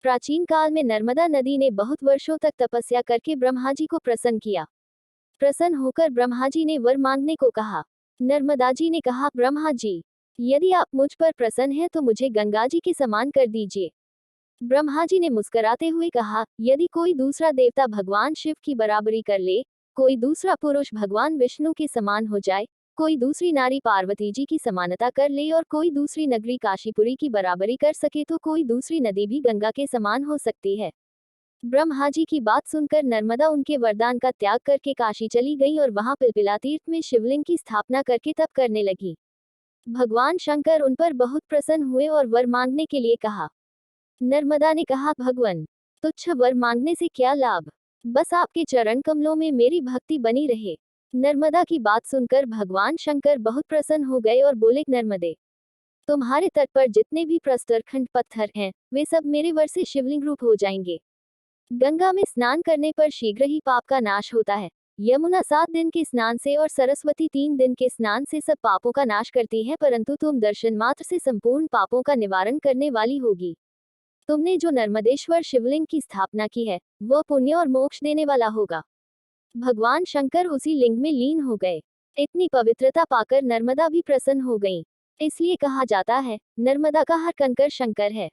प्राचीन काल में नर्मदा नदी ने बहुत वर्षों तक तपस्या करके ब्रह्मा जी को प्रसन्न किया। प्रसन्न होकर ब्रह्मा जी ने वर मांगने को कहा। नर्मदा जी ने कहा, ब्रह्मा जी, यदि आप मुझ पर प्रसन्न हैं तो मुझे गंगा जी के समान कर दीजिए। ब्रह्मा जी ने मुस्कुराते हुए कहा, यदि कोई दूसरा देवता भगवान शिव की बराबरी कर ले, कोई दूसरा पुरुष भगवान विष्णु के समान हो जाए, कोई दूसरी नारी पार्वती जी की समानता कर ले और कोई दूसरी नगरी काशीपुरी की बराबरी कर सके तो कोई दूसरी नदी भी गंगा के समान हो सकती है। ब्रह्मा जी की बात सुनकर नर्मदा उनके वरदान का त्याग करके काशी चली गई और वहां पिलपिला तीर्थ में शिवलिंग की स्थापना करके तप करने लगी। भगवान शंकर उन पर बहुत प्रसन्न हुए और वर मांगने के लिए कहा। नर्मदा ने कहा, भगवान, तुच्छ वर मांगने से क्या लाभ, बस आपके चरण कमलों में मेरी भक्ति बनी रहे। नर्मदा की बात सुनकर भगवान शंकर बहुत प्रसन्न हो गए और बोले, नर्मदे, तुम्हारे तट पर जितने भी प्रस्तरखंड पत्थर हैं, वे सब मेरे वर से शिवलिंग रूप हो जाएंगे। गंगा में स्नान करने पर शीघ्र ही पाप का नाश होता है। यमुना 7 दिन के स्नान से और सरस्वती 3 दिन के स्नान से सब पापों का नाश करती है, परंतु तुम दर्शन मात्र से संपूर्ण पापों का निवारण करने वाली होगी। तुमने जो नर्मदेश्वर शिवलिंग की स्थापना की है, वह पुण्य और मोक्ष देने वाला होगा। भगवान शंकर उसी लिंग में लीन हो गए। इतनी पवित्रता पाकर नर्मदा भी प्रसन्न हो गईं। इसलिए कहा जाता है, नर्मदा का हर कंकर शंकर है।